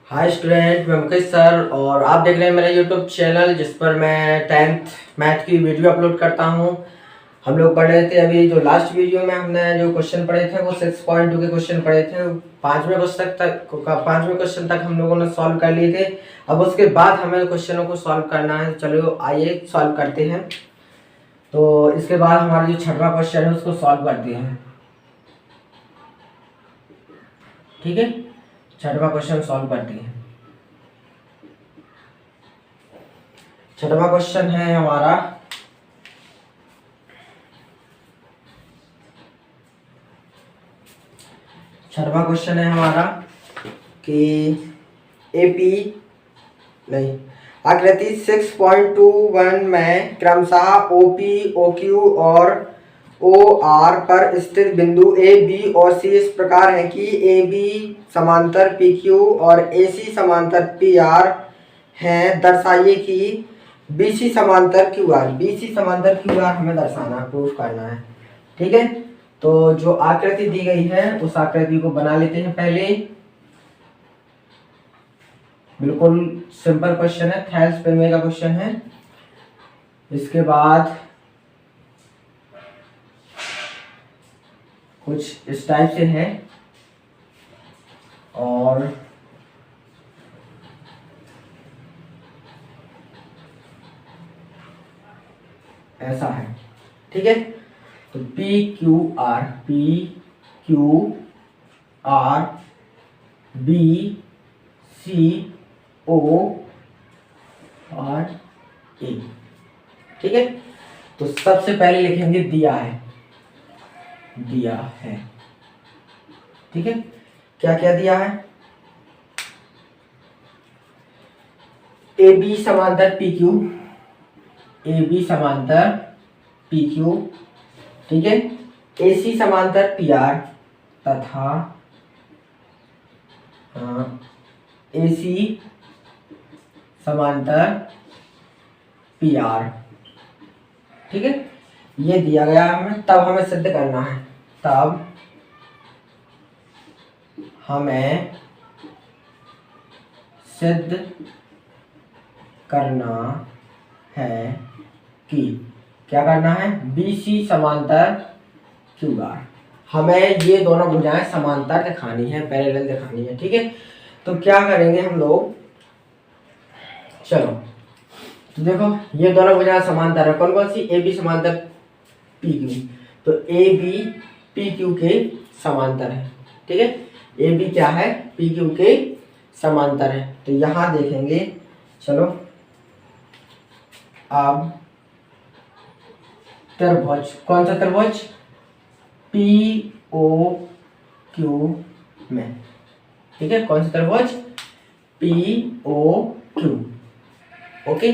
Hi student, मैं Mukesh sir और आप देख रहे हैं मेरा यूट्यूब चैनल जिस पर मैं 10th मैथ की वीडियो अपलोड करता हूं। हम लोग पढ़ रहे थे अभी जो लास्ट वीडियो में हमने जो क्वेश्चन पढ़े थे वो 6.2 के क्वेश्चन पढ़े थे। पांचवें क्वेश्चन तक हम लोगों ने सॉल्व कर लिए थे। अब उसके बाद हमें क्वेश्चनों को सॉल्व करना है। चलो आइए सॉल्व करते हैं। तो इसके बाद हमारा जो छठवां क्वेश्चन है उसको सॉल्व करते हैं। ठीक है, छठवां क्वेश्चन सॉल्व करते हैं। छठवां क्वेश्चन है हमारा कि एपी नहीं आकृति 6.21 में क्रमशः ओपी ओक्यू और ओ आर पर स्थित बिंदु ए बी और सी इस प्रकार है कि ए बी समांतर पी क्यू और ए सी समांतर पी आर हैं। दर्शाइए कि बी सी समांतर क्यू आर हमें दर्शाना, प्रूफ करना है। ठीक है, तो जो आकृति दी गई है उस आकृति को बना लेते हैं। पहले बिल्कुल सिंपल क्वेश्चन है, थेल्स प्रमेय का क्वेश्चन है। इसके बाद कुछ इस टाइप से है और ऐसा है। ठीक है, तो P Q R B C O और ए। ठीक है, तो सबसे पहले लिखेंगे दिया है। ठीक है, क्या क्या दिया है? ए बी समांतर पी क्यू, ठीक है, ए सी समांतर पी आर तथा ए सी समांतर पी आर। ठीक है, ये दिया गया हमें। तब हमें सिद्ध करना है कि क्या करना है? बी सी समांतर क्यू आर। हमें ये दोनों भुजाएं समांतर दिखानी है, पैरेलल दिखानी है। ठीक है, तो क्या करेंगे हम लोग? चलो तो देखो, ये दोनों भुजाएं समांतर है। कौन कौन सी? ए बी समांतर पी क्यू, तो ए बी पी क्यू के समांतर है। ठीक है, ए बी क्या है? पी क्यू के समांतर है। तो यहां देखेंगे, चलो अब त्रिभुज, कौन सा त्रिभुज? पी ओ क्यू में। ठीक है, कौन सा त्रिभुज? P O Q. ओके,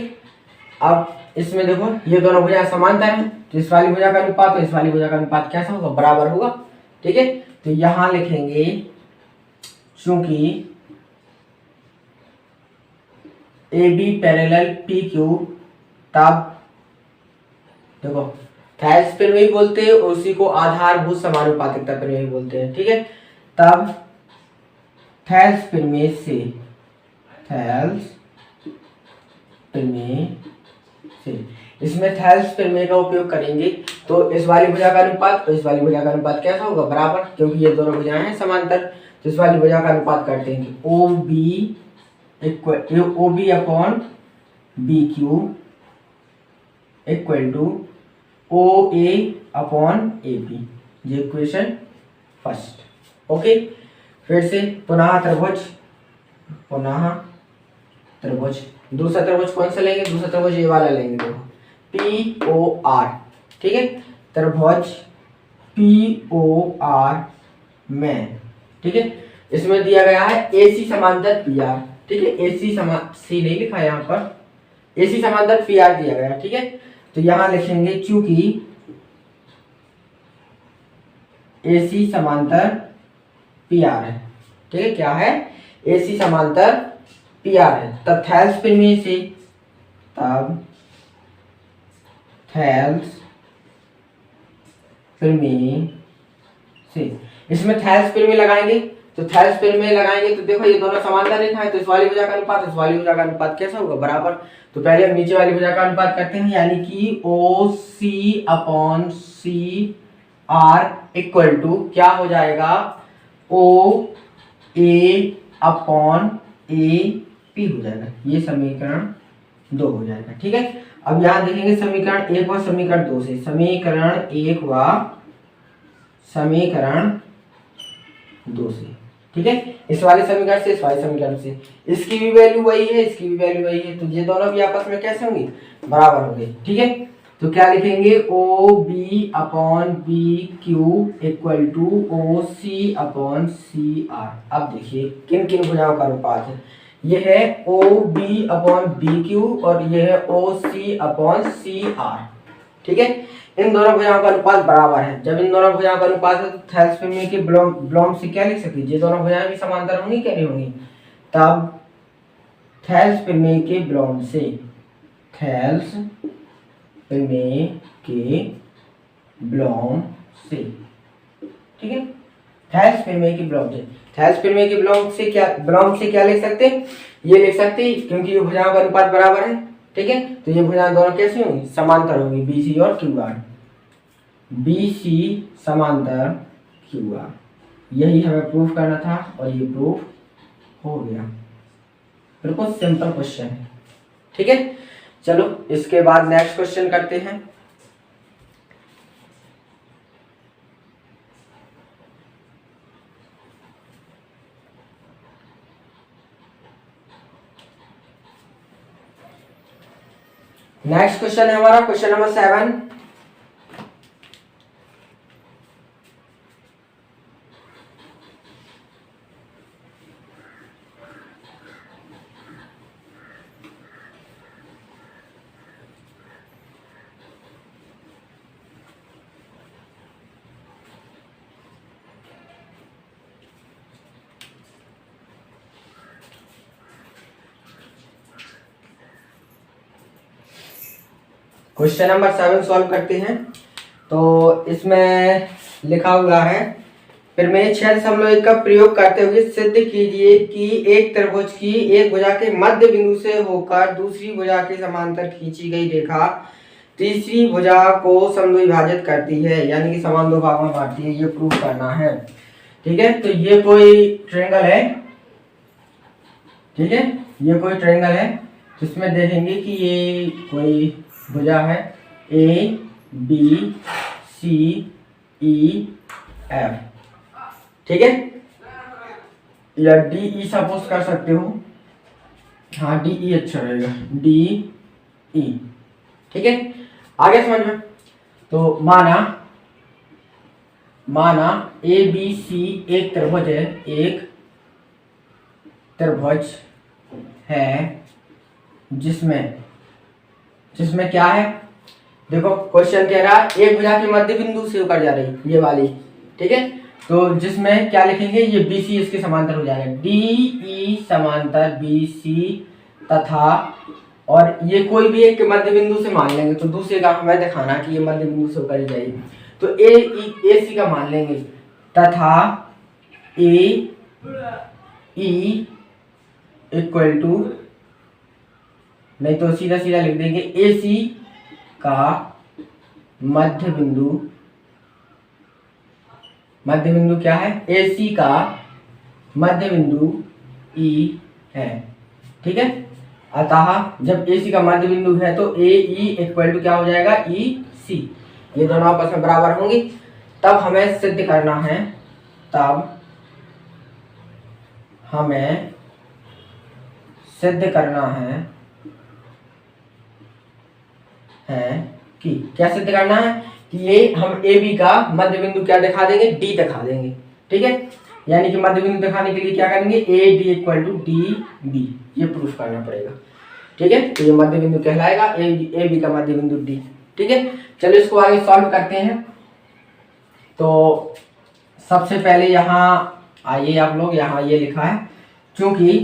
अब इसमें देखो ये दोनों भुजाएं समांतर हैं, तो इस वाली भुजा का अनुपात तो इस वाली भुजा का अनुपात कैसा होगा? बराबर होगा। ठीक है, तो यहां लिखेंगे चूंकि a B parallel p q, तब देखो थेल्स प्रमेय बोलते हैं, उसी को आधारभूत समानुपातिकता प्रमेय बोलते हैं। ठीक है, तब थेल्स प्रमेय से इसमें थेल्स प्रमेय का उपयोग करेंगे तो इस वाली भुजा का अनुपात और इस वाली भुजा का अनुपात कैसा होगा? बराबर, क्योंकि ये दोनों भुजाएं हैं समांतर। तो इस वाली भुजा का अनुपात करते हैं O B upon B Q equal to O A upon A B. ये इक्वेशन फर्स्ट। ओके, फिर से पुनः त्रिभुज दूसरा त्रिभुज कौन सा लेंगे? दूसरा त्रिभुज ये वाला लेंगे, देखो पी ओ आर। ठीक है, त्रिभुज पी ओ आर में। ठीक है, इसमें दिया गया है ए सी समांतर पी आर। ठीक है, सी नहीं लिखा है यहाँ पर, ए सी समांतर पी आर दिया गया। ठीक है, तो यहां लिखेंगे चूंकि ए सी समांतर पी आर है। ठीक है, क्या है? ए सी समांतर पी आर है। तब थेल्स प्रमेय से इसमें थेल्स प्रमेय लगाएंगे तो थैलेस्फीयर में लगाएंगे तो देखो ये दोनों समांतर रेखा है, तो इस वाली भुजा का अनुपात इस वाली भुजा का अनुपात कैसा होगा, बराबर। तो पहले हम नीचे वाली भुजा का अनुपात करते हैं, यानी कि OC upon CR equal to क्या हो जाएगा, OA अपॉन AP हो जाएगा। ये समीकरण 2 हो जाएगा, ठीक है। अब यहाँ देखेंगे समीकरण 1 व समीकरण 2 से, समीकरण 1 व समीकरण 2 से, ठीक है। इस वाले समीकरण से, इस वाले समीकरण से, इसकी भी वैल्यू वही है, इसकी भी वैल्यू वही है, तो ये दोनों भी आपस में कैसे होंगे, बराबर होंगे, ठीक है। तो क्या लिखेंगे, OB upon BQ equal to OC upon CR। अब देखिए किन किन भुजाओं का अनुपात है, ये है OB अपॉन BQ और ये है OC अपॉन CR, ठीक है। इन दोनों भुजाओं का अनुपात बराबर है। जब इन दोनों भुजाओं का अनुपात है तो थैलेस्फीयर के विलोम से क्या लिख सकते हैं, ये दोनों भुजाएं भी समांतर होंगी क्या, नहीं होंगी। तब थैलेस्फीयर के विलोम से, थैलेस्फीयर के विलोम से, ठीक है। थैलेस्फीयर के विलोम से, थैलेस्फीयर के विलोम से क्या लिख सकते हैं, ये लिख सकते हैं, क्योंकि ये भुजाओं का अनुपात बराबर है, ठीक है। तो ये भुजाएं दोनों कैसी होंगी, समांतर होंगी, BC और QR, BC समांतर QR। यही हमें प्रूफ करना था और ये प्रूफ हो गया। बिल्कुल सिंपल क्वेश्चन है, ठीक है। चलो इसके बाद नेक्स्ट क्वेश्चन करते हैं। नेक्स्ट क्वेश्चन है हमारा question number 7। Question number 7 solve करते हैं। तो इसमें लिखा हुआ है, प्रमेय 6.1 का प्रयोग करते हुए सिद्ध कीजिए कि एक त्रिभुज की एक भुजा के मध्य बिंदु से होकर दूसरी भुजा के समांतर खींची गई रेखा तीसरी भुजा को समद्विभाजित करती है, यानी कि समान दो भागों में बांटती है, ये प्रूफ करना है, ठीक है। तो ये कोई ट्रायंगल है, ठीक है, ये कोई ट्रायंगल है, जिसमें देखेंगे कि ये कोई भुजा है ABCEF, ठीक है, या DE सपोज कर सकते हो, हाँ DE अच्छा रहेगा, DE, ठीक है। आगे समझ में, तो माना ABC एक त्रिभुज है, एक त्रिभुज है जिसमें क्या है, देखो क्वेश्चन कह रहा है एक भुजा के मध्य बिंदु से होकर जा रही ये वाली, ठीक है। तो जिसमें क्या लिखेंगे, ये BC इसके समांतर हो जाएगा, DE समांतर BC तथा, और ये कोई भी एक मध्य बिंदु से मान लेंगे, तो दूसरे का हमें दिखाना कि ये मध्य बिंदु से होकर जाएगी, तो AC का मान लेंगे, तथा AE इक्वल टू, नहीं तो सीधा सीधा लिख देंगे AC का मध्य बिंदु क्या है, AC का मध्य बिंदु E है, ठीक है। अतः जब AC का मध्य बिंदु है तो AE इक्वल टू क्या हो जाएगा, EC, ये दोनों आपस में बराबर होंगी। तब हमें सिद्ध करना है, कि क्या सिद्ध करना है कि ये हम AB का मध्य बिंदु क्या दिखा देंगे, D दिखा देंगे, ठीक है। यानी कि मध्य बिंदु दिखाने के लिए क्या करेंगे, AD इक्वल टू DB, ये प्रूफ करना पड़ेगा, ठीक है। तो ये मध्य बिंदु कहलाएगा, AB का मध्य बिंदु D, ठीक है। चलो इसको आगे सॉल्व करते हैं। तो सबसे पहले यहाँ आइए आप लोग, यहाँ ये लिखा है, क्योंकि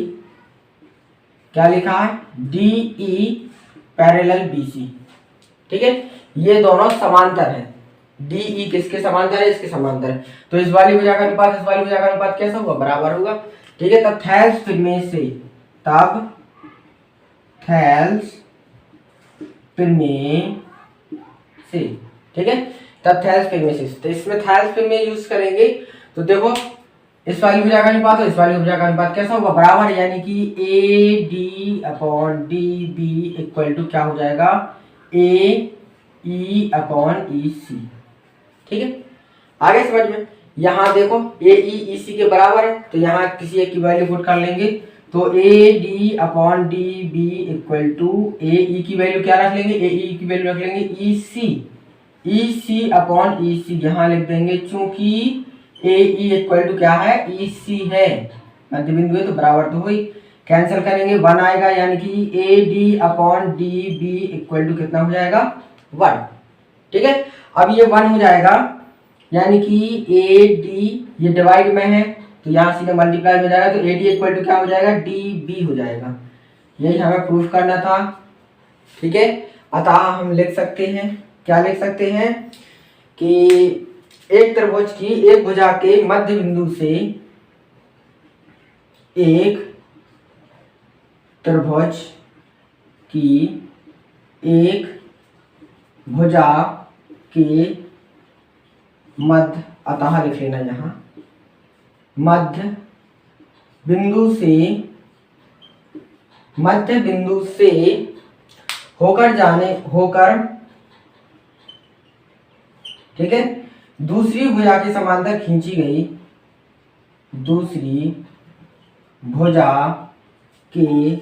क्या लिखा है, DE पैरेलल BC, ठीक है, ये दोनों समांतर हैं, डी ई किसके समांतर है, इसके समांतर। तो इस वाली भुजा का अनुपात इस वाली भुजा का अनुपात कैसा होगा, बराबर होगा। ठीक है, तब थैल्स पिरमेस से, तब थैल्स पिरमेस से, ठीक है, तब थैल्स पिरमेस से। तो इसमें थैल्स पिरमेस यूज करेंगे तो देखो इस वाली भुजा का अनुपात और इस वाली भुजा का अनुपात कैसा होगा, बराबर, यानी कि A D upon D B equal to क्या हो जाएगा, ए ई अपॉन ई सी। ठीक है, आगे समझ में। यहाँ देखो ए ई ई सी के बराबर है तो यहाँ किसी एक की वैल्यू पुट कर लेंगे। तो A D upon D B equal to A E की वैल्यू क्या रख लेंगे, ए ई की वैल्यू रख लेंगे ई सी अपॉन ई सी यहाँ लिख देंगे, चूंकि ए ई इक्वल टू क्या है, ई सी है, मध्य बिंदु है तो बराबर तो हुई। कैंसिल करेंगे 1 आएगा, यानी कि A D upon D B equal to कितना हो जाएगा, 1। ठीक है, अब ये 1 हो जाएगा, यानी कि ए डी ये डिवाइड में है तो यहाँ सीधे मल्टीप्लाई हो जाएगा, तो ए डी इक्वल टू क्या हो जाएगा, डी बी हो जाएगा। यही हमें प्रूफ करना था। ठीक है, अतः हम लिख सकते हैं, क्या लिख सकते हैं कि एक त्रिभुज की एक भुजा के मध्य बिंदु से एक त्रिभुज की एक भुजा के मध्य, अतः लिख लेना यहाँ, मध्य बिंदु से होकर ठीक है, दूसरी भुजा के समांतर खींची गई, दूसरी भुजा के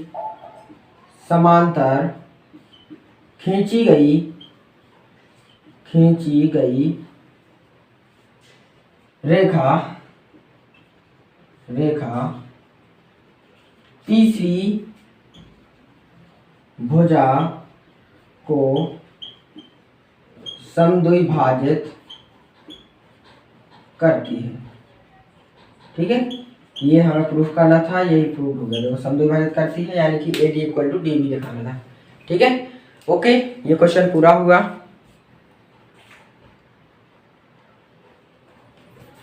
समांतर खींची गई रेखा तीसरी भुजा को समद्विभाजित करती है। ठीक है, ये हमें प्रूफ करना था, यही प्रूफ हो गया। देखो समद्विभाजित करती है यानी कि A D equal to D B दिखाना था। ठीक है, ओके, ये क्वेश्चन पूरा हुआ।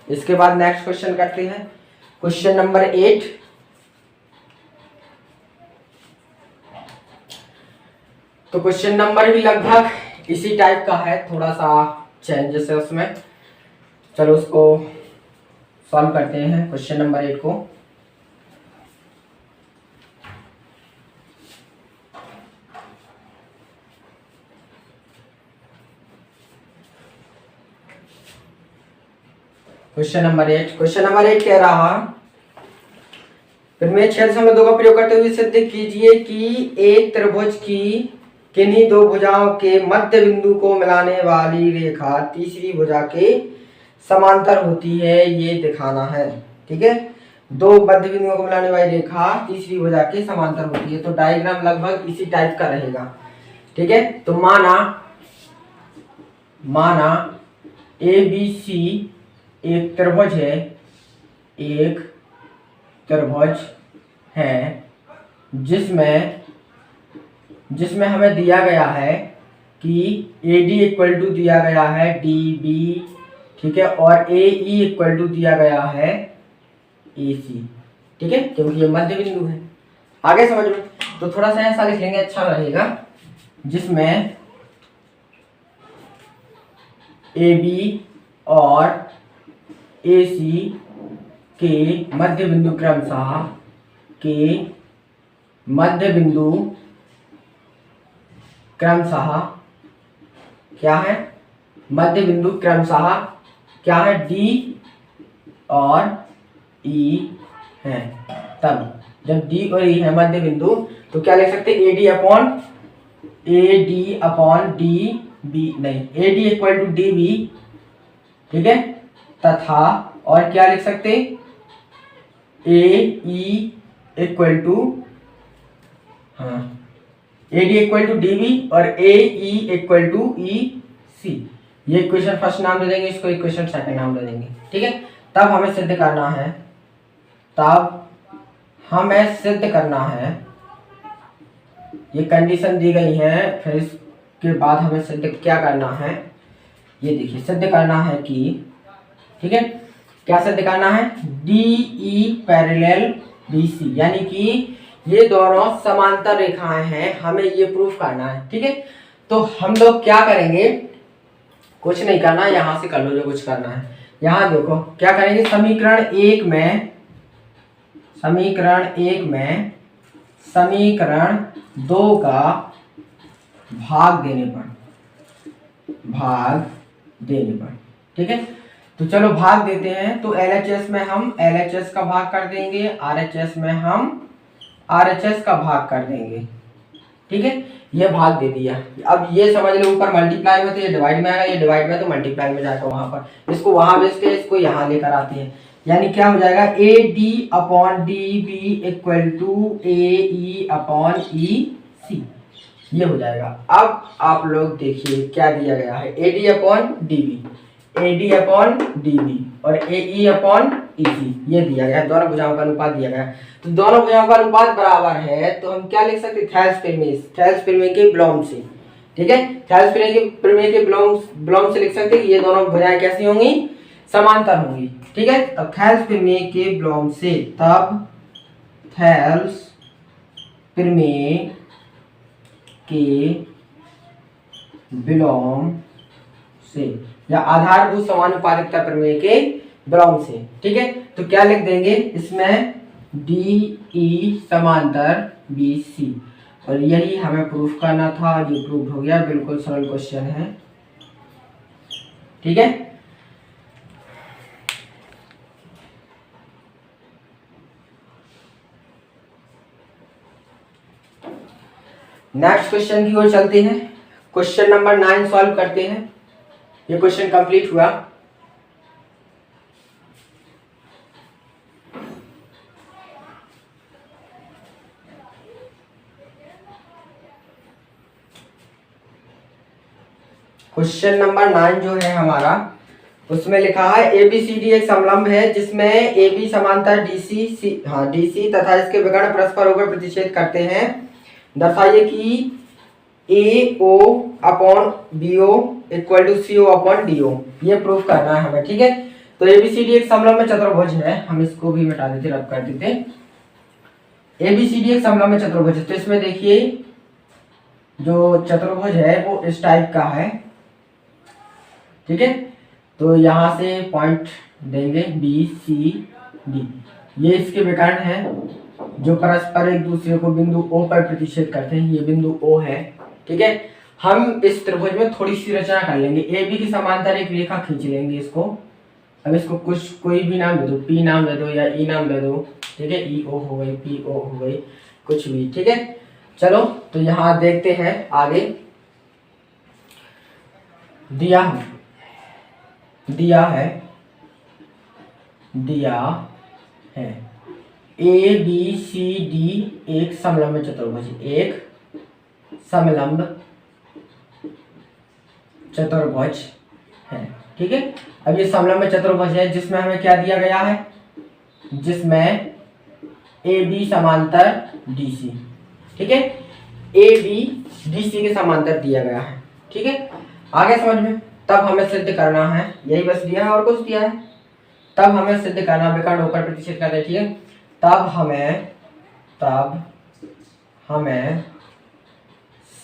इसके बाद नेक्स्ट क्वेश्चन करते हैं, क्वेश्चन नंबर 8। तो क्वेश्चन नंबर भी लगभग इसी टाइप का है, थोड़ा सा चेंजेस है उसमें। चलो उसको सॉल्व करते हैं, क्वेश्चन नंबर 8 को। क्वेश्चन नंबर 8 कह रहा, फिर मैं 6.2 का प्रयोग करते हुए सिद्ध कीजिए कि एक त्रिभुज की किन्हीं दो भुजाओं के मध्य बिंदु को मिलाने वाली रेखा तीसरी भुजा के समांतर होती है, ये दिखाना है। ठीक है, दो मध्य बिंदुओं को मिलाने वाली रेखा तीसरी भुजा के समांतर होती है। तो डायग्राम लगभग इसी टाइप का रहेगा। ठीक है, तो माना ए बी सी एक त्रिभुज है, जिसमें हमें दिया गया है कि ए डी इक्वल टू दिया गया है डी बी, ठीक है, और ए ई इक्वल टू दिया गया है ए सी। ठीक है, क्योंकि ये मध्य बिंदु है। आगे समझ में, तो थोड़ा सा ऐसा लिख लेंगे, अच्छा रहेगा, जिसमें ए बी और ए सी के मध्य बिंदु क्रमशः क्या है, मध्य बिंदु क्रमशः क्या है, डी और ई है। तब जब डी और ई है मध्य बिंदु तो क्या लिख सकते हैं, A D upon D B, नहीं, A D equal to D B. ठीक है, तथा और क्या लिख सकते, ए ई इक्वल टू, हाँ, A D equal to D B और ए ई इक्वल टू ई सी। ये इक्वेशन फर्स्ट नाम दे देंगे, इसको इक्वेशन सेकंड नाम दे देंगे। ठीक है, तब हमें सिद्ध करना है, ये कंडीशन दी गई है। फिर इसके बाद हमें सिद्ध क्या करना है ये देखिए सिद्ध करना है कि, ठीक है, क्या सिद्ध करना है, D E parallel D C, यानी कि ये दोनों समांतर रेखाएं हैं, हमें ये प्रूफ करना है। ठीक है, तो हम लोग क्या करेंगे, कुछ नहीं करना, यहां से कर लो जो कुछ करना है। यहां देखो क्या करेंगे, समीकरण एक में समीकरण दो का भाग देने पर, ठीक है, तो चलो भाग देते हैं। तो LHS में हम LHS का भाग कर देंगे, RHS में हम RHS का भाग कर देंगे। ठीक है, ये भाग दे दिया। अब ये समझ लो ऊपर मल्टीप्लाई में तो ये डिवाइड में आएगा, ये डिवाइड में तो मल्टीप्लाई में जाएगा वहां पर, इसको वहां भेजते हैं, इसको यहाँ लेकर आते हैं, यानी क्या हो जाएगा, AD/DB इक्वल टू AE/EC, ये हो जाएगा। अब आप लोग देखिए क्या दिया गया है, AD/DB और AE/EC ये दिया गया है, दोनों भुजाओं का अनुपात दिया गया है। तो दोनों भुजाओं का अनुपात बराबर है, तो हम क्या लिख सकते हैं, थेल्स प्रमेय के विलोम से। ठीक है, थेल्स प्रमेय के विलोम से लिख सकते हैं कि ये दोनों भुजाएं कैसी होंगी, समांतर होंगी। ठीक है, अब थेल्स प्रमेय के विलोम से, तब थेल्स प्रमेय के विलोम से या आधारभूत समानुपातिकता प्रमेय के विलोम से। ठीक है, तो क्या लिख देंगे इसमें, DE समांतर BC, और यही हमें प्रूफ करना था, ये प्रूफ हो गया, बिल्कुल सरल क्वेश्चन है। ठीक है, नेक्स्ट क्वेश्चन की ओर चलते हैं। क्वेश्चन नंबर 9 सॉल्व करते हैं। ये क्वेश्चन कंप्लीट हुआ। क्वेश्चन नंबर 9 जो है हमारा, उसमें लिखा है ABCD एक समलंब है जिसमें AB समांतर DC तथा इसके विकर्ण परस्पर होकर प्रतिच्छेद करते हैं। दर्शाइए कि AO/BO इक्वल टू CO/DO, ये प्रूफ करना है हमें। ठीक है, तो ABCD एक समलंब में चतुर्भुज है, हम इसको भी मिटा देते, रब कर देते। ABCD एक समलंब में चतुर्भुज है, तो इसमें देखिए जो चतुर्भुज है वो इस टाइप का है। ठीक है, तो यहां से पॉइंट देंगे BCD, ये इसके विकर्ण है जो परस्पर एक दूसरे को बिंदु O पर प्रतिच्छेद करते हैं, ये बिंदु O है। ठीक है, हम इस त्रिभुज में थोड़ी सी रचना कर लेंगे, AB की समांतर एक रेखा खींच लेंगे इसको। अब इसको कोई भी नाम दे दो, P नाम दे दो या E नाम दे दो। ठीक है, EO हो गई, PO हो गई, कुछ भी। ठीक है, चलो तो यहाँ देखते हैं आगे। दिया है ABCD एक समलंब चतुर्भुज, है। ठीक है, अब ये समलंब चतुर्भुज है जिसमें हमें क्या दिया गया है, जिसमें AB समांतर DC। ठीक है, AB DC के समांतर दिया गया है। ठीक है, आगे समझ में, तब हमें सिद्ध करना है, यही बस दिया है और कुछ दिया है, तब हमें सिद्ध करना, विकर्ण होकर प्रतिच्छेद करते हैं। ठीक है, तब हमें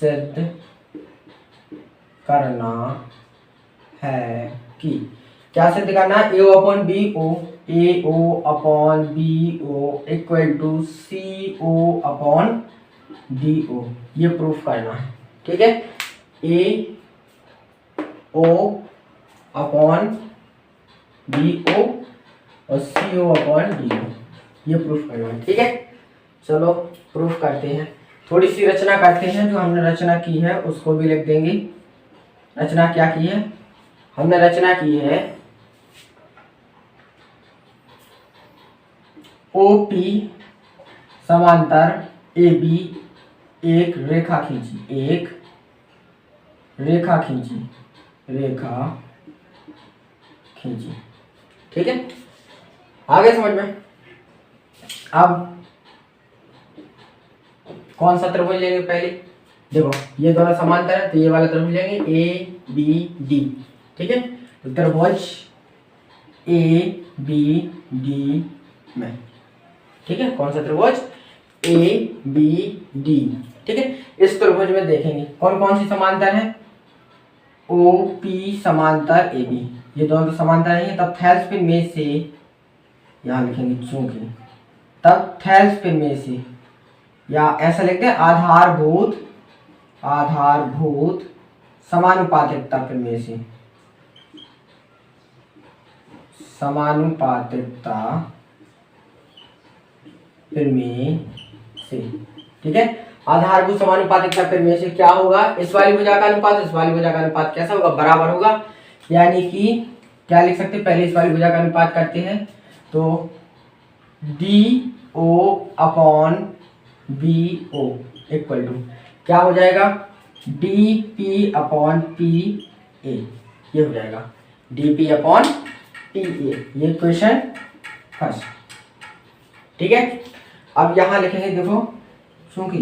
सिद्ध करना है कि, क्या सिद्ध करना है, AO/BO इक्वल टू CO/DO, ये प्रूफ करना है। ठीक है, AO/BO और CO/DO, ये प्रूफ करना है। ठीक है, चलो प्रूफ करते हैं, थोड़ी सी रचना करते हैं, जो हमने रचना की है उसको भी लिख देंगे। रचना क्या की है, हमने रचना की है OP समांतर AB एक रेखा खींची। ठीक है, आगे समझ में। अब कौन सा त्रिभुज लेंगे, पहले देखो ये दोनों समांतर है, तो ये वाला त्रिभुज लेंगे ABD। ठीक है। तो त्रिभुज ए बी डी में, ठीक है, कौन सा त्रिभुज, ए बी डी, ठीक है। इस त्रिभुज में देखेंगे कौन कौन सी समांतर है, ओ पी समांतर ए बी, ये दोनों तो समांतर नहीं है, तब थैल्सपिन में से, यहाँ लिखेंगे चूंकि, तब थैल्सपिन में से, या ऐसा लिखते हैं आधारभूत समानुपातिकता में से, समानुपातिकता में से, ठीक है। आधारभूत समानुपातिकता में से क्या होगा, इस वाली भुजा का अनुपात इस वाली भुजा का अनुपात कैसा होगा, बराबर होगा। यानी कि क्या लिख सकते हैं, पहले इस वाली भुजा का अनुपात करते हैं, तो D O upon B O equal to क्या हो जाएगा, D P upon P A, ये हो जाएगा D P upon P A, ये क्वेश्चन फर्स्ट, ठीक है। अब यहां लिखेंगे, देखो चूंकि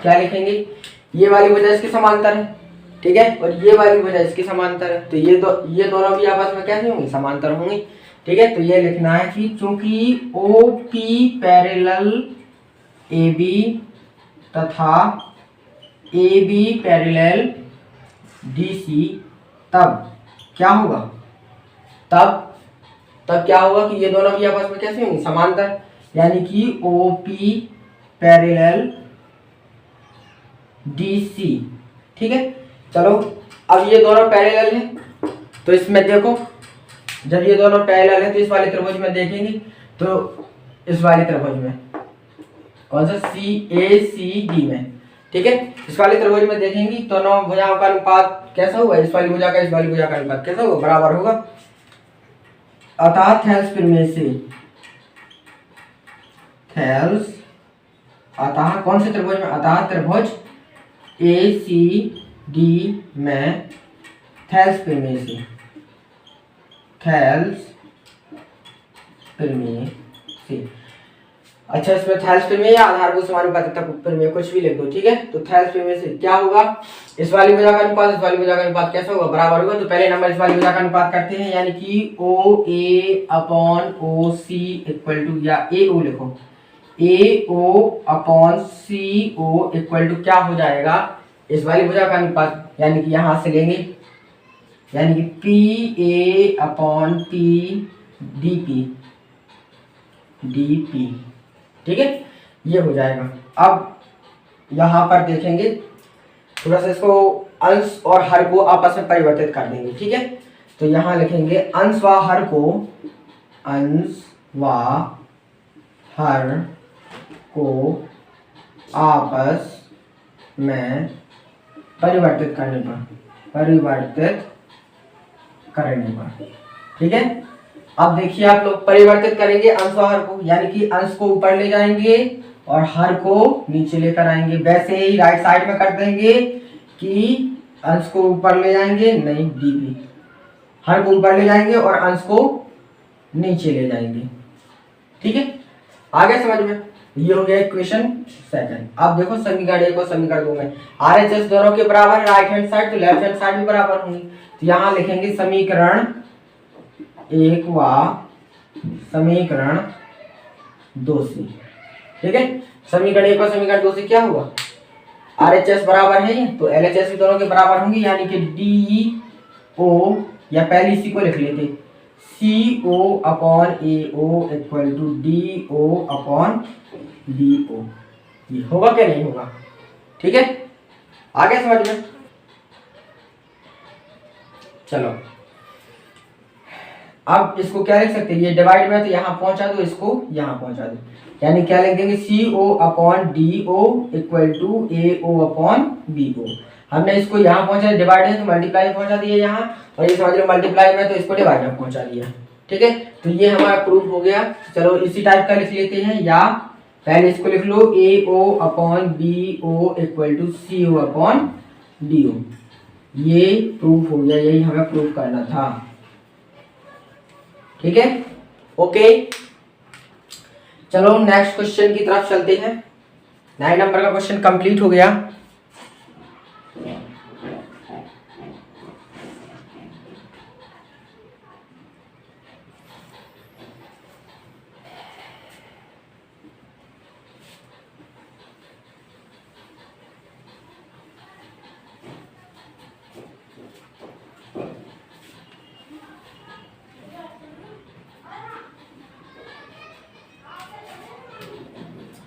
क्या लिखेंगे, ये वाली भुजा इसके समांतर है, ठीक है, और ये वाली भुजा इसके समांतर है, तो ये दोनों भी आपस में कैसे होंगी, समांतर होंगी, ठीक है। तो ये लिखना है कि चूंकि O P parallel A B तथा A B parallel D C, तब क्या होगा, तब क्या होगा कि ये दोनों भी आपस में कैसे होंगी, समांतर। यानी कि O P parallel D C, ठीक है। चलो अब ये दोनों पैरेलल हैं, तो इसमें देखो जब ये दोनों पैरेलल है तो इस वाले त्रिभुज में देखेंगे, तो इस वाले त्रिभुज में कौन सा, सी ए सी डी में, ठीक है। इस वाले त्रिभुज में देखेंगे तो दोनों भुजाओं का अनुपात कैसा होगा, इस वाली भुजा का इस वाली भुजा का अनुपात कैसा होगा, बराबर होगा। अतः थैल्सपिन में से, थैल्स, अतः कौन से त्रिभुज में, अतः त्रिभुज ए सी डी में थैल्सपिन में से, थैल्सपिन में से, अच्छा इसमें थैल्सपिन में या आधारभूत समानुपातिकता में कुछ भी लिख दो, ठीक है। तो थैल्सपिन में से क्या होगा, इस वाली भुजा का अनुपात इस वाली भुजा का अनुपात कैसा होगा, बराबर होगा। तो पहले नंबर इस वाली भुजा का अनुपात करते हैं, यानी कि O A upon O C equal to, या ए ओ लिखो, A O upon C O equal to क्या हो जाएगा, इस वाली भुजा का अनुपात, यानी कि यहां से लेंगे, यानी कि P A upon P D P, ठीक है, ये हो जाएगा। अब यहां पर देखेंगे, थोड़ा सा इसको अंश और हर को आपस में परिवर्तित कर देंगे, ठीक है। तो यहां लिखेंगे अंश व हर को, अंश व हर को आपस में परिवर्तित करने पर, ठीक है। अब देखिए आप लोग परिवर्तित करेंगे अंश और हर को, यानी कि अंश को ऊपर ले जाएंगे और हर को नीचे लेकर आएंगे। वैसे ही राइट साइड में कर देंगे कि अंश को ऊपर ले जाएंगे, नहीं डीपी, हर को ऊपर ले जाएंगे और अंश को नीचे ले जाएंगे, ठीक है। आगे समझ में, ये हो गया इक्वेशन सेकंड। अब देखो समीकरण एक और समीकरण दो में RHS दोनों के बराबर है, राइट हैंड साइड तो लेफ्ट हैंड साइड भी बराबर होंगी। तो यहाँ लिखेंगे समीकरण एक व समीकरण दो से, ठीक है। समीकरण एक और समीकरण दो से क्या हुआ, RHS बराबर है तो LHS भी दोनों के बराबर होंगे, यानी कि DO, या पहले इसी को लिख लेते, CO upon AO equal to DO upon DO, ये होगा क्या, नहीं होगा, ठीक है। आगे समझ में, चलो अब इसको क्या लिख सकते हैं, ये डिवाइड में तो यहाँ पहुंचा दो, इसको यहाँ पहुंचा दो, यानी क्या लिख देंगे, CO upon DO equal to AO upon BO। हमने इसको यहाँ पहुंचा, डिवाइड है तो मल्टीप्लाई पहुंचा दिया यहाँ, और ये समझ लो मल्टीप्लाई में तो इसको डिवाइड में पहुंचा दिया, ठीक है। तो ये हमारा प्रूफ हो गया। चलो इसी टाइप का लिख लेते हैं, या पहले इसको लिख लो AO upon BO equal to CO upon DO, ये प्रूफ हो गया, यही हमें प्रूफ करना था, ठीक है, ओके। चलो नेक्स्ट क्वेश्चन की तरफ चलते हैं। 9 नंबर का क्वेश्चन कंप्लीट हो गया।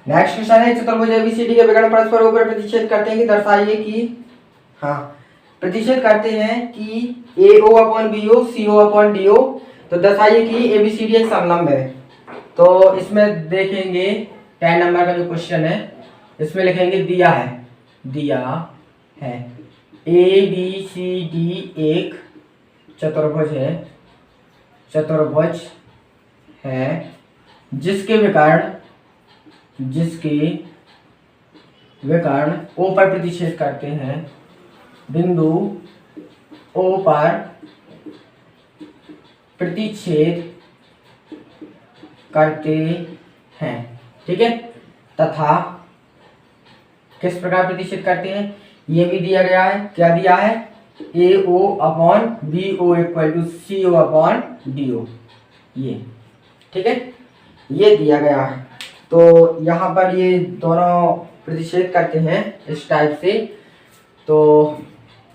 नेक्स्ट क्वेश्चन है चतुर्भुज एबीसीडी के विकर्ण परस्पर ऊपर प्रतिच्छेद करते हैं कि दर्शाइए कि हाँ प्रतिच्छेद करते हैं कि AO upon BO CO upon DO, तो दर्शाइए कि एबीसीडी एक समलंब है। तो इसमें देखेंगे 10 नंबर का जो क्वेश्चन है इसमें लिखेंगे दिया है ABCD एक चतुर्भुज है जिसके विकर्ण O पर प्रतिच्छेद करते हैं, बिंदु O पर प्रतिच्छेद करते हैं, ठीक है। तथा किस प्रकार प्रतिच्छेद करते हैं ये भी दिया गया है। क्या दिया है? AO upon BO equal to CO upon DO, ये ठीक है, ये दिया गया है। तो यहाँ पर ये दोनों प्रतिच्छेद करते हैं इस टाइप से। तो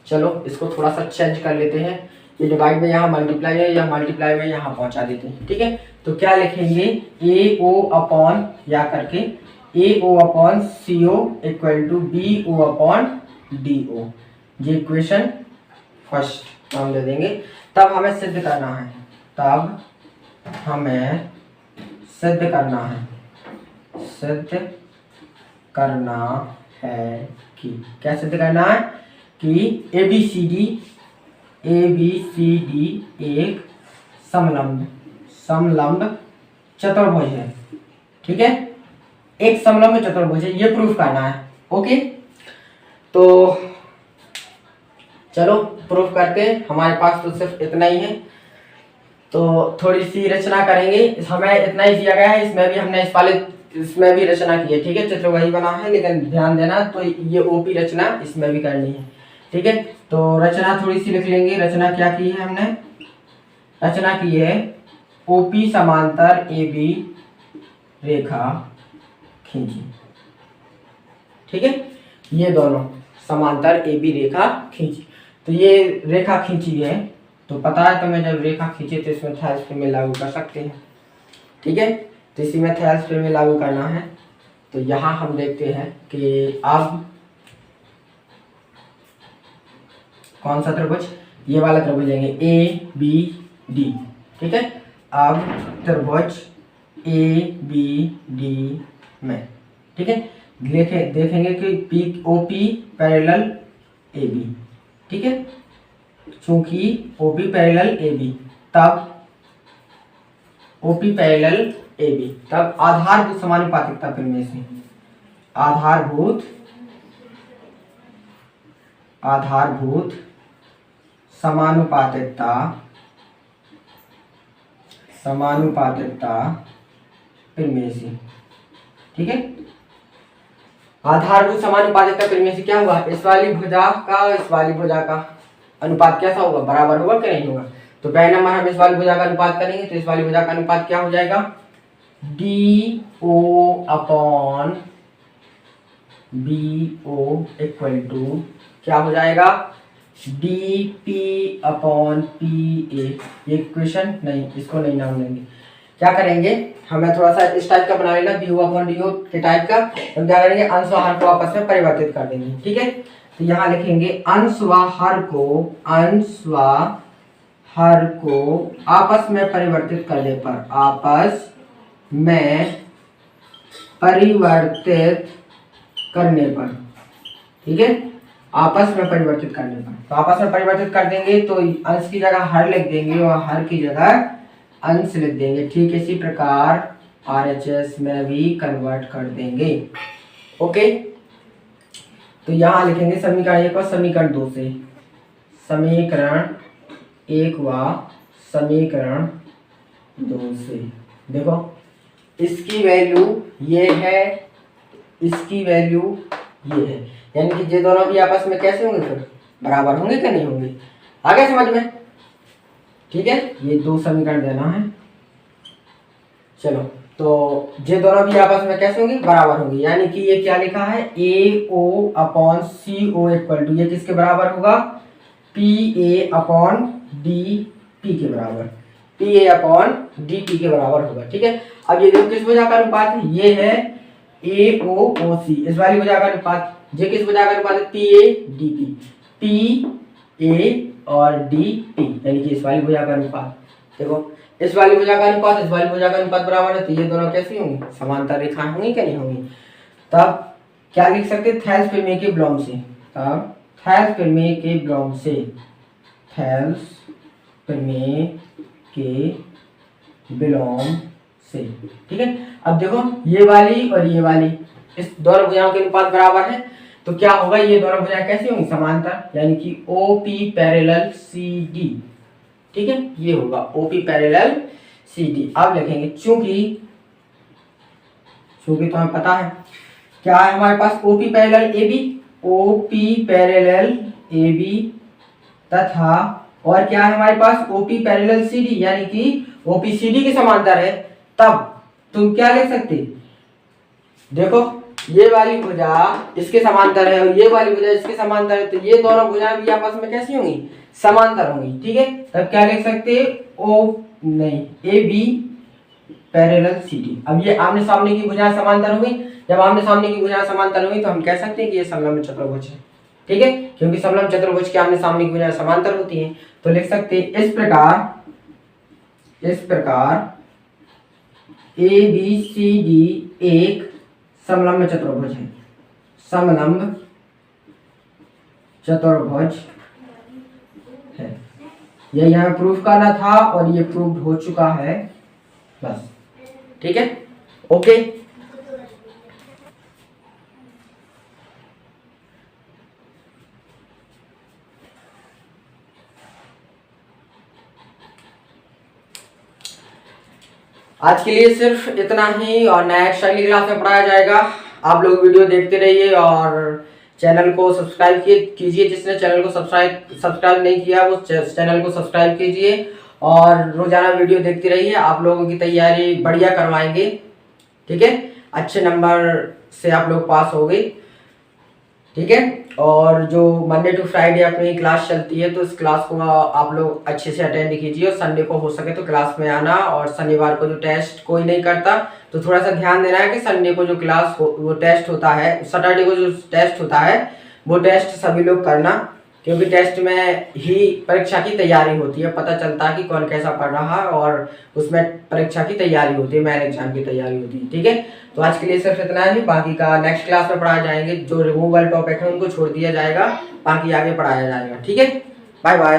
चलो इसको थोड़ा सा चेंज कर लेते हैं, ये डिवाइड में यहाँ मल्टीप्लाई है या मल्टीप्लाई में यहाँ पहुँचा देते हैं, ठीक है। तो क्या लिखेंगे AO अपॉन या करके AO upon CO equal to BO upon DO, ये इक्वेशन फर्स्ट हम ले देंगे। तब हमें सिद्ध करना है कि क्या सिद्ध करना है कि ABCD एक समलंब चतुर्भुज है, ठीक है, एक समलंब चतुर्भुज है, ये प्रूफ करना है। ओके, तो चलो प्रूफ करते हैं। हमारे पास तो सिर्फ इतना ही है, तो थोड़ी सी रचना करेंगे। हमें इतना ही दिया गया है, इसमें भी रचना की है, ठीक है। चित्र वही बना है लेकिन ध्यान देना, तो ये ओपी रचना इसमें भी करनी है, ठीक है। तो रचना थोड़ी सी लिख लेंगे। रचना क्या की है हमने? रचना की है ओपी समांतर AB रेखा खींची, ठीक है। ये दोनों समांतर AB रेखा खींची, तो ये रेखा खींची है, तो पता है तुम्हें जब रेखा खींचे तो इसमें थेल्स प्रमेय लागू कर सकते हैं, ठीक है। तो इसी में थेल्स प्रमेय लागू करना है। तो यहाँ हम देखते हैं कि अब कौन सा त्रिभुज, ये वाला त्रिभुज लेंगे ABD, ठीक है। अब त्रिभुज ABD में, ठीक है, देखेंगे कि OP पैरेलल AB, ठीक है। चूंकि OP पैरेलल AB, तब OP पैरेलल AB, तब आधारभूत समानुपातिकता प्रमेय से आधारभूत समानुपातिकता प्रमेय से, ठीक है। आधारभूत समानुपातिकता प्रमेय से क्या हुआ? इस वाली भुजा का अनुपात कैसा होगा? बराबर होगा कि नहीं होगा? तो पहले नंबर हम इस वाली भुजा का अनुपात करेंगे, तो इस वाली भुजा का अनुपात क्या हो जाएगा? DO upon BO equal to क्या हो जाएगा? DP upon PA। ये इक्वेशन नहीं, इसको नहीं नाम लेंगे। क्या करेंगे, हमें थोड़ा सा इस टाइप का बना लेना, BO अपॉन DO के टाइप का। तो क्या करेंगे, अंश व हर को आपस में परिवर्तित कर देंगे, ठीक है। तो यहाँ लिखेंगे अंश व हर को आपस में परिवर्तित करने पर, ठीक है, आपस में परिवर्तित करने पर। तो आपस में परिवर्तित कर देंगे तो अंश की जगह हर लिख देंगे और हर की जगह अंश लिख देंगे, ठीक इसी प्रकार RHS में भी कन्वर्ट कर देंगे। ओके, तो यहाँ लिखेंगे समीकरण 1 और समीकरण 2 से, समीकरण 1 व समीकरण 2 से। देखो इसकी वैल्यू ये है, इसकी वैल्यू ये है, यानी कि ये दोनों भी आपस में कैसे होंगे? फिर बराबर होंगे कि नहीं होंगे? आ गया समझ में? ठीक है, ये 2 समीकरण देना है। चलो, तो ये दोनों भी आपस में कैसे होंगे? बराबर होंगे, यानी कि ये क्या लिखा है? AO upon CO equal to, ये किसके बराबर होगा? PA अपॉन DP के बराबर, PA अपॉन DP के बराबर होगा, ठीक है। अब ये देखो किस भुजा का अनुपात है? ये है AOOC, इस वाली भुजा का अनुपात, जे किस भुजा का अनुपात है, PADP, PA और DP, यानी कि इस वाली भुजा का अनुपात। देखो इस वाली भुजा का अनुपात इस वाली भुजा का अनुपात बराबर है, तो ये दोनों कैसी होंगी, समांतर रेखाएं होंगी क्या, नहीं होंगी। तब क्या लिख सकते, थेल्स प्रमेय के विलोम से, तब थेल्स प्रमेय के विलोम से, थेल्स प्रमेय के विलोम से, ठीक है। अब देखो ये वाली और ये वाली, इस दोनों भुजाओं के अनुपात बराबर है, तो क्या होगा, ये दोनों भुजाएं कैसी होंगी, समांतर, यानी कि OP पैरेलल CD, ठीक है, ये होगा OP पैरेलल CD। अब लिखेंगे चूंकि तो हमें पता है क्या है हमारे पास, OP parallel AB, OP parallel AB तथा और क्या है हमारे पास, OP पैरेलल CD, यानी कि OP CD के समांतर है। तब तुम क्या लिख सकते, देखो ये वाली भुजा इसके समांतर है और ये वाली भुजा इसके समांतर है, तो ये दोनों भुजाएं भी आपस में कैसी होंगी, समांतर होंगी, ठीक है। तब क्या लिख सकते, AB पैरेलल CD। अब ये आमने सामने की भुजाएं समांतर हो गई, जब आमने सामने की भुजाएं समांतर हो गई तो हम कह सकते हैं कि ये समलंब चतुर्भुज है, ठीक है, क्योंकि समलंब चतुर्भुज के आमने सामने की भुजाएं समांतर होती हैं। तो लिख सकते हैं इस प्रकार ABCD एक समलंब चतुर्भुज है, समलंब चतुर्भुज है। ये यहाँ प्रूफ करना था और ये प्रूफ हो चुका है, बस, ठीक है, ओके। आज के लिए सिर्फ इतना ही, और नेक्स्ट अगली क्लास में पढ़ाया जाएगा। आप लोग वीडियो देखते रहिए और चैनल को सब्सक्राइब कीजिए, जिसने चैनल को सब्सक्राइब नहीं किया वो चैनल को सब्सक्राइब कीजिए और रोजाना वीडियो देखते रहिए। आप लोगों की तैयारी बढ़िया करवाएंगे, ठीक है, अच्छे नंबर से आप लोग पास हो गए, ठीक है। और जो मंडे टू फ्राइडे अपनी क्लास चलती है, तो इस क्लास को आप लोग अच्छे से अटेंड कीजिए और संडे को हो सके तो क्लास में आना। और शनिवार को जो टेस्ट कोई नहीं करता तो थोड़ा सा ध्यान देना है कि संडे को जो क्लास वो टेस्ट होता है, सैटरडे को जो टेस्ट होता है वो टेस्ट सभी लोग करना, क्योंकि टेस्ट में ही परीक्षा की तैयारी होती है, पता चलता है कि कौन कैसा पढ़ रहा है और उसमें परीक्षा की तैयारी होती है, मेन एग्जाम की तैयारी होती है, ठीक है। तो आज के लिए सिर्फ इतना ही, बाकी का नेक्स्ट क्लास में पढ़ाया जाएंगे। जो रिमूवल टॉपिक है उनको छोड़ दिया जाएगा, बाकी आगे पढ़ाया जाएगा, ठीक है। Bye bye.